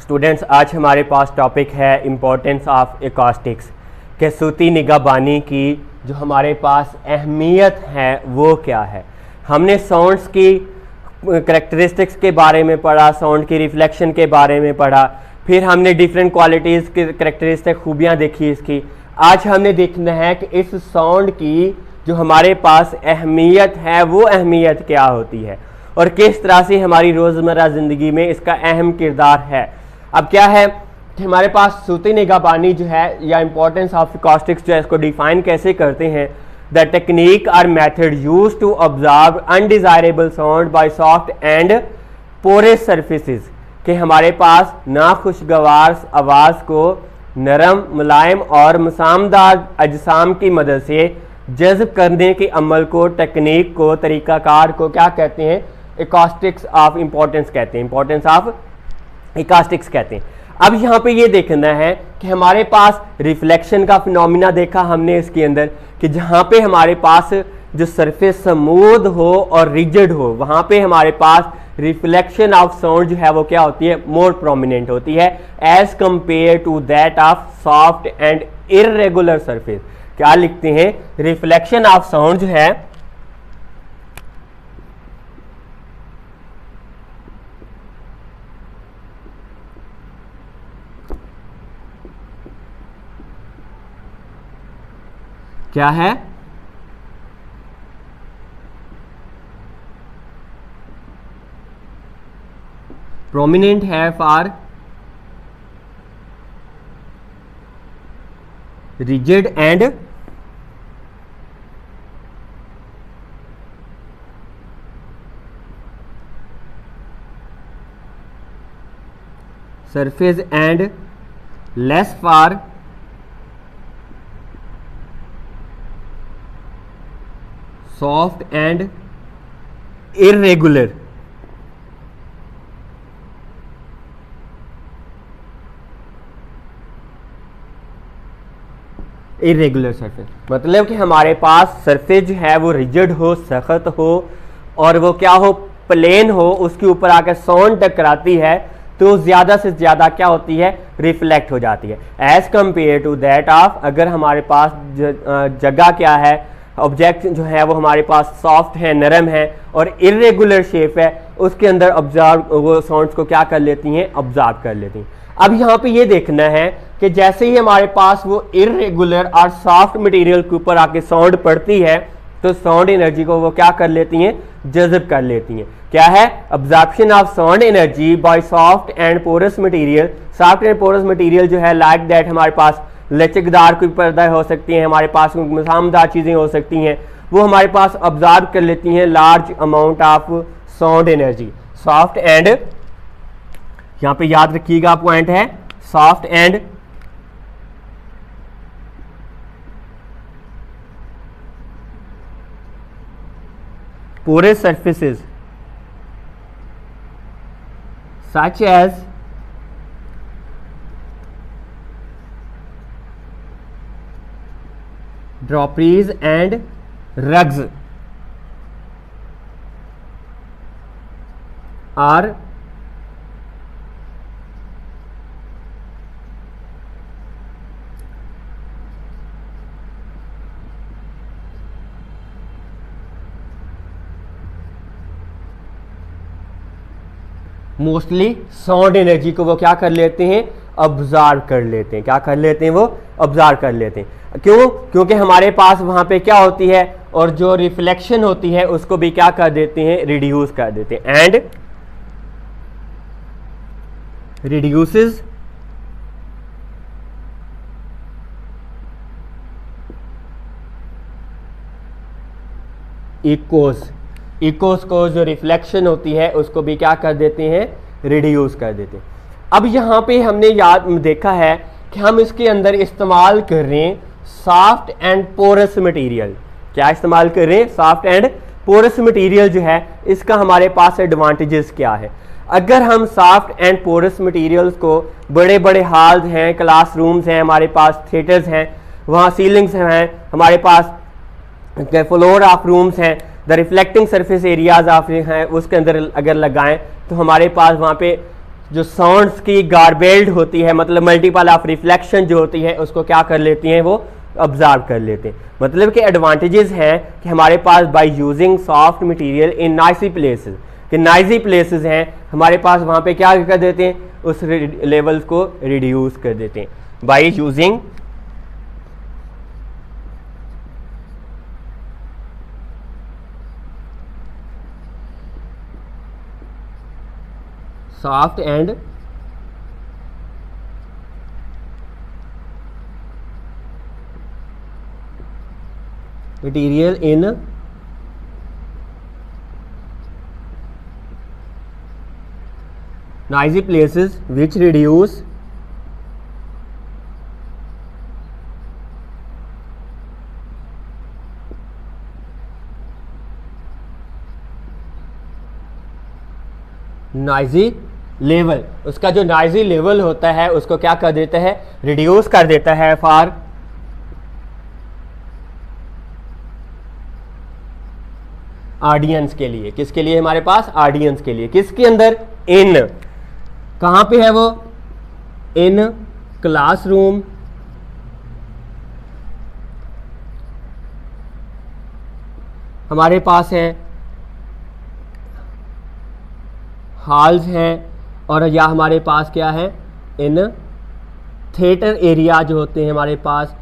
Students, आज हमारे पास topic है इम्पोर्टेंस ऑफ एकॉस्टिक्स के सूती निगाहबानी की जो हमारे पास अहमियत है वो क्या है। हमने साउंड्स की करेक्टरिस्टिक्स के बारे में पढ़ा, साउंड की रिफ्लेक्शन के बारे में पढ़ा, फिर हमने डिफरेंट क्वालिटीज़ की करेक्टरिस्टिक खूबियाँ देखी इसकी। आज हमने देखना है कि इस साउंड की जो हमारे पास अहमियत है वो अहमियत क्या होती है और किस तरह से हमारी रोज़मर्रा ज़िंदगी में इसका अहम किरदार है। अब क्या है कि हमारे पास सूती निगाहबानी जो है या इंपॉर्टेंस ऑफ एकॉस्टिक्स जो है इसको डिफाइन कैसे करते हैं। द टेक्निक और method use to observe undesirable sound by soft and porous surfaces, कि हमारे पास नाखुशगवार आवाज़ को नरम, मुलायम और मसामदार अजसाम की मदद से जज्ब करने के अमल को, टेक्निक को, तरीक़ाकार को क्या कहते हैं? एकॉस्टिक्स ऑफ इम्पोर्टेंस कहते हैं, इंपॉर्टेंस ऑफ एकॉस्टिक्स कहते हैं। अब यहाँ पे ये देखना है कि हमारे पास रिफ्लेक्शन का फिनोमिना देखा हमने इसके अंदर कि जहाँ पे हमारे पास जो सरफेस स्मूथ हो और रिजिड हो वहाँ पे हमारे पास रिफ्लेक्शन ऑफ साउंड जो है वो क्या होती है? मोर प्रोमिनेंट होती है as compare to that of soft and irregular surface. क्या लिखते हैं? रिफ्लेक्शन ऑफ साउंड जो है क्या है? प्रोमिनेंट है for rigid and surface and less for soft and irregular। Irregular surface मतलब कि हमारे पास सरफेस जो है वो रिजिड हो, सख्त हो और वो क्या हो? प्लेन हो, उसके ऊपर आकर साउंड टकराती है तो ज़्यादा से ज़्यादा क्या होती है? रिफ्लेक्ट हो जाती है as compare to that of, अगर हमारे पास जगह क्या है, ऑब्जेक्ट जो है वो हमारे पास सॉफ्ट है, नरम है और इरेगुलर शेप है, उसके अंदर ऑब्जर्व वो साउंड्स को क्या कर लेती हैं? ऑब्जर्व कर लेती हैं। अब यहाँ पे ये देखना है कि जैसे ही हमारे पास वो इरेगुलर और सॉफ्ट मटेरियल के ऊपर आके साउंड पड़ती है तो साउंड एनर्जी को वो क्या कर लेती हैं? जज़ब कर लेती हैं। क्या है? Absorption of sound energy by soft and porous material. Soft and porous material जो है लाइक दैट हमारे पास लचकदार कोई पर्दा हो सकती हैं, हमारे पास मसामदार चीज़ें हो सकती हैं, वो हमारे पास ऑब्जर्व कर लेती हैं large amount of sound energy. Soft and, यहाँ पे याद रखिएगा पॉइंट है, soft and porous surfaces such as draperies and rugs are mostly sound energy को वो क्या कर लेते हैं? ऑब्जर्व कर लेते हैं। क्या कर लेते हैं? वो ऑब्जर्व कर लेते हैं। क्यों? क्योंकि हमारे पास वहाँ पे क्या होती है और जो रिफ्लेक्शन होती है उसको भी क्या कर देते हैं? रिड्यूस कर देते हैं एंड रिड्यूसेस इकोस। इकोस को जो रिफ्लेक्शन होती है उसको भी क्या कर देते हैं? रिड्यूस कर देते हैं। अब यहाँ पे हमने याद देखा है कि हम इसके अंदर इस्तेमाल कर रहे हैं सॉफ्ट एंड पोरस मटेरियल। क्या इस्तेमाल कर रहे हैं? सॉफ्ट एंड पोरस मटेरियल जो है इसका हमारे पास एडवांटेजेस क्या है? अगर हम सॉफ्ट एंड पोरस मटेरियल्स को बड़े बड़े हॉल्स हैं, क्लासरूम्स हैं, हमारे पास थिएटर्स हैं, वहाँ सीलिंग्स हैं, हमारे पास फ्लोर ऑफ रूम्स हैं, the reflecting surface areas of हैं, उसके अंदर अगर लगाएं तो हमारे पास वहाँ पे जो साउंड्स की गार्बेल्ड होती है, मतलब मल्टीपल ऑफ रिफ्लेक्शन जो होती है, उसको क्या कर लेती हैं, वो ऑब्जर्व कर लेते हैं। मतलब कि एडवांटेजेस हैं कि हमारे पास by using soft material in noisy places, कि नाइसी प्लेसेस हैं हमारे पास, वहाँ पे क्या कर देते हैं, उस लेवल्स को रिड्यूस कर देते हैं by using soft and material in noisy places which reduce noisy level, उसका जो नॉइजी लेवल होता है उसको क्या कर देता है, रिड्यूस कर देता है फॉर ऑडियंस के लिए। किसके लिए, हमारे पास ऑडियंस के लिए। किसके अंदर, इन, कहां पे है वो, इन क्लासरूम हमारे पास है, हॉल्स हैं, और या हमारे पास क्या है, इन थिएटर एरिया जो होते हैं हमारे पास,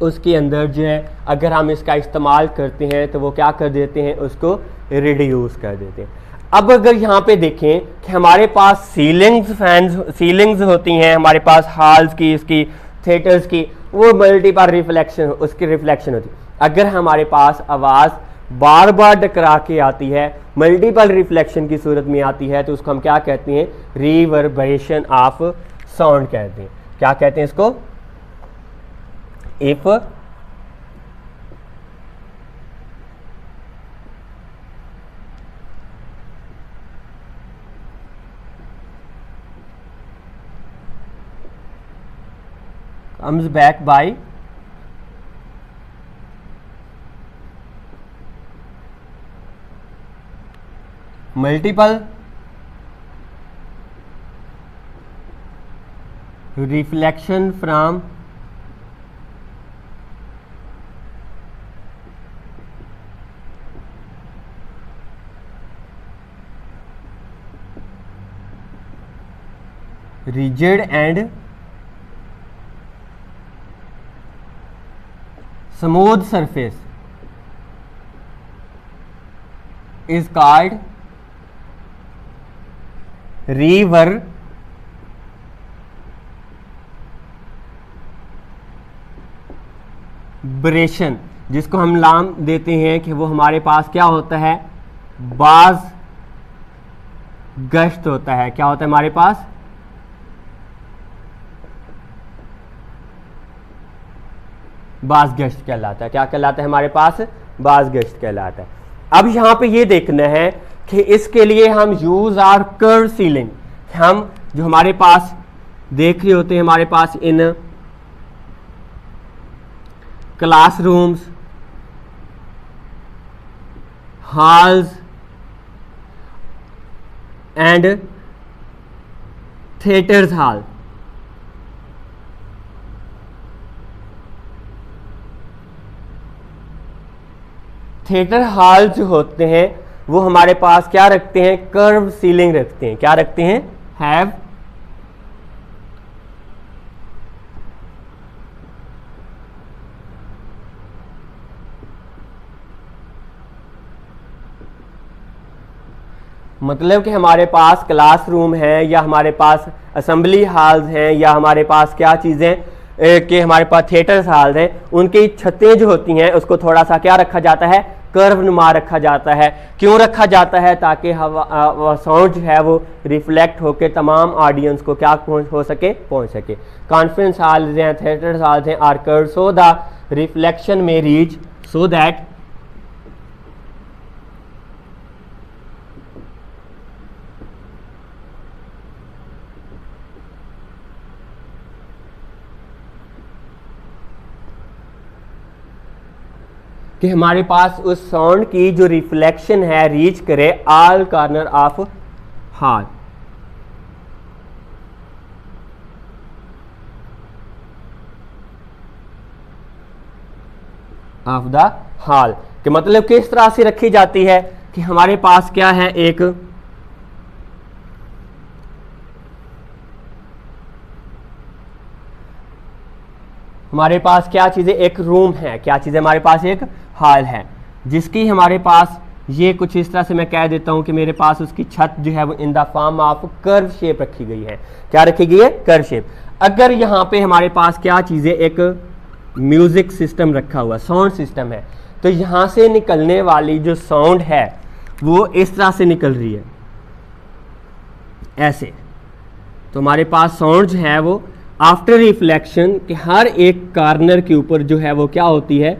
उसके अंदर जो है अगर हम इसका इस्तेमाल करते हैं तो वो क्या कर देते हैं, उसको रिड्यूस कर देते हैं। अब अगर यहाँ पे देखें कि हमारे पास सीलिंग्स होती हैं हमारे पास हॉल्स की, इसकी थिएटर्स की, वो मल्टीपल रिफ्लेक्शन, उसकी रिफ्लेक्शन होती है। अगर हमारे पास आवाज़ बार बार टकरा के आती है, मल्टीपल रिफ्लेक्शन की सूरत में आती है, तो उसको हम क्या कहते हैं, रिवर्बरेशन ऑफ साउंड कहते हैं। क्या कहते हैं इसको, if comes back by multiple reflection from rigid and smooth surface is called reverberation, जिसको हम नाम देते हैं कि वो हमारे पास क्या होता है, बाज गश्त होता है। क्या होता है हमारे पास, बाज गश्त कहलाता है। क्या कहलाता है हमारे पास, बाज गश्त कहलाता है। अब यहाँ पे ये देखना है कि इसके लिए हम यूज आर कर्व सीलिंग, हम जो हमारे पास देख रहे होते हैं हमारे पास in classrooms, halls and theatres hall, theatre hall जो होते हैं वो हमारे पास क्या रखते हैं, कर्व सीलिंग रखते हैं। क्या रखते हैं, हैव मतलब कि हमारे पास क्लासरूम है या हमारे पास असेंबली हॉल्स हैं या हमारे पास क्या चीज़ें कि हमारे पास थिएटर्स हॉल्स हैं, उनकी छतें जो होती हैं उसको थोड़ा सा क्या रखा जाता है, कर्व नुमा रखा जाता है। क्यों रखा जाता है, ताकि हवा साउंड जो है वो रिफ्लेक्ट होकर तमाम ऑडियंस को क्या पहुंच सके। कॉन्फ्रेंस हॉल्स हैं, थिएटर्स हॉल्स हैं, are curve so the reflection में रीच सो दैट कि हमारे पास उस साउंड की जो रिफ्लेक्शन है रीच करे all corner of hall. Of the hall, कि मतलब किस तरह से रखी जाती है कि हमारे पास क्या है, एक हमारे पास क्या चीज़ है, एक रूम है, क्या चीज़ है, हमारे पास एक हॉल है जिसकी हमारे पास ये कुछ इस तरह से मैं कह देता हूं कि मेरे पास उसकी छत जो है वो in the form of curve shape रखी गई है। क्या रखी गई है, कर्व शेप। अगर यहाँ पे हमारे पास क्या चीज़ है, एक म्यूजिक सिस्टम रखा हुआ, साउंड सिस्टम है, तो यहाँ से निकलने वाली जो साउंड है वो इस तरह से निकल रही है, ऐसे। तो हमारे पास साउंड जो है वो आफ्टर रिफ्लेक्शन के हर एक कॉर्नर के ऊपर जो है वो क्या होती है,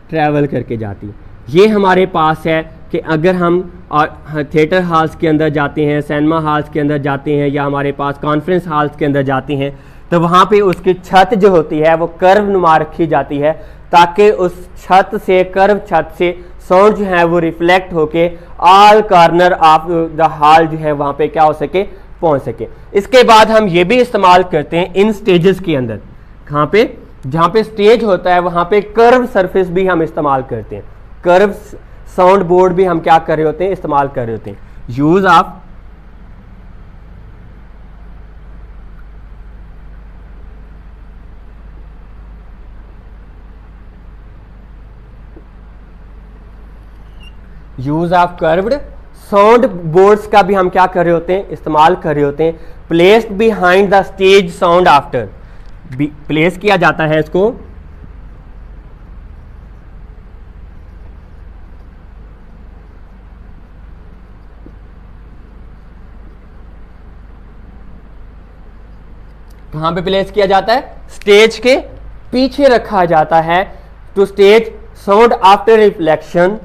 ट्रैवल करके जाती है। ये हमारे पास है कि अगर हम और थिएटर हॉल्स के अंदर जाते हैं, सिनेमा हॉल्स के अंदर जाते हैं, या हमारे पास कॉन्फ्रेंस हॉल्स के अंदर जाते हैं, तो वहाँ पे उसकी छत जो होती है वो कर्व नुमा रखी जाती है, ताकि उस छत से, कर्व छत से साउंड जो है वो रिफ्लेक्ट होके all corner of the hall जो है वहाँ पे क्या हो सके, पहुँच सके। इसके बाद हम ये भी इस्तेमाल करते हैं इन स्टेजेस के अंदर, कहाँ पे, जहाँ पे स्टेज होता है वहाँ पे कर्व सरफेस भी हम इस्तेमाल करते हैं, कर्व साउंड बोर्ड भी हम क्या कर रहे होते हैं, इस्तेमाल कर रहे होते हैं। Use of curved sound boards का भी हम क्या कर रहे होते हैं, इस्तेमाल कर रहे होते हैं। Placed behind the stage sound after, place किया जाता है इसको कहां पे प्लेस किया जाता है, स्टेज के पीछे रखा जाता है, to stage sound after reflection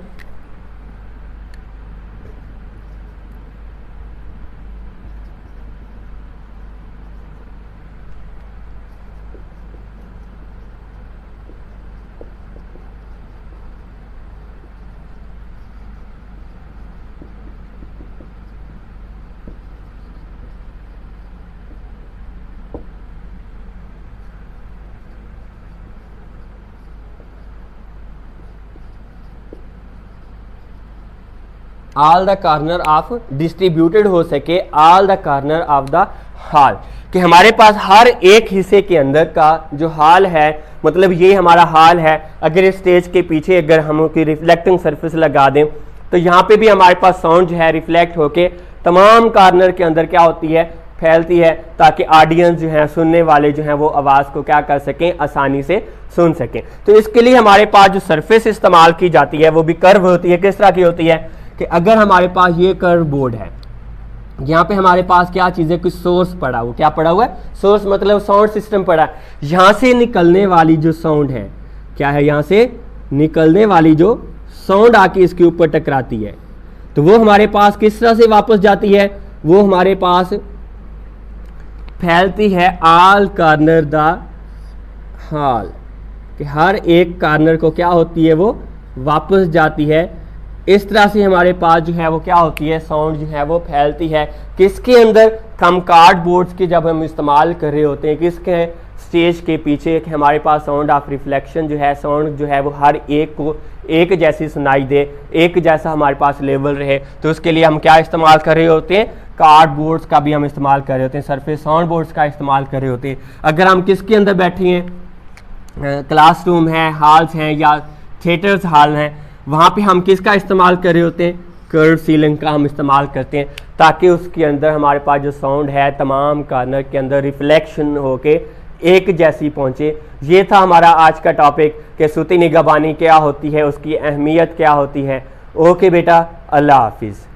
all the corner of, distributed हो सके all the corner of the hall, कि हमारे पास हर एक हिस्से के अंदर का जो हॉल है, मतलब ये हमारा हॉल है, अगर इस स्टेज के पीछे अगर हम उसकी रिफ्लेक्टिंग सरफेस लगा दें तो यहाँ पे भी हमारे पास साउंड जो है रिफ्लेक्ट होके तमाम कॉर्नर के अंदर क्या होती है, फैलती है, ताकि ऑडियंस जो है, सुनने वाले जो हैं वो आवाज़ को क्या कर सकें, आसानी से सुन सकें। तो इसके लिए हमारे पास जो सरफेस इस्तेमाल की जाती है वो भी कर्व होती है। किस तरह की होती है कि अगर हमारे पास ये कर्व बोर्ड है, यहाँ पे हमारे पास क्या चीज़ है, कुछ सोर्स पड़ा हुआ, क्या पड़ा हुआ है, सोर्स मतलब साउंड सिस्टम पड़ा है। यहाँ से निकलने वाली जो साउंड है, क्या है, यहाँ से निकलने वाली जो साउंड आके इसके ऊपर टकराती है, तो वो हमारे पास किस तरह से वापस जाती है, वो हमारे पास फैलती है ऑल कॉर्नर द हॉल, कि हर एक कॉर्नर को क्या होती है, वो वापस जाती है। इस तरह से हमारे पास जो है वो क्या होती है, साउंड जो है वो फैलती है। किसके अंदर, हम कार्डबोर्ड्स के जब हम इस्तेमाल कर रहे होते हैं, किसके, स्टेज के पीछे, कि हमारे पास साउंड ऑफ रिफ्लेक्शन जो है, साउंड जो है वो हर एक को एक जैसी सुनाई दे, एक जैसा हमारे पास लेवल रहे, तो उसके लिए हम क्या इस्तेमाल कर रहे होते हैं, कार्डबोर्ड्स का भी हम इस्तेमाल कर रहे होते हैं, सरफेस साउंड बोर्ड्स का इस्तेमाल कर रहे होते हैं। अगर हम किसके अंदर बैठे हैं, क्लासरूम है, हॉल्स हैं या थिएटर्स हॉल हैं, वहाँ पे हम किसका इस्तेमाल कर रहे होते हैं, कर्व सीलिंग का हम इस्तेमाल करते हैं, ताकि उसके अंदर हमारे पास जो साउंड है तमाम कॉर्नर के अंदर रिफ्लेक्शन होके एक जैसी पहुँचे। ये था हमारा आज का टॉपिक कि सूती निगाहबानी क्या होती है, उसकी अहमियत क्या होती है। ओके बेटा, अल्लाह हाफिज़।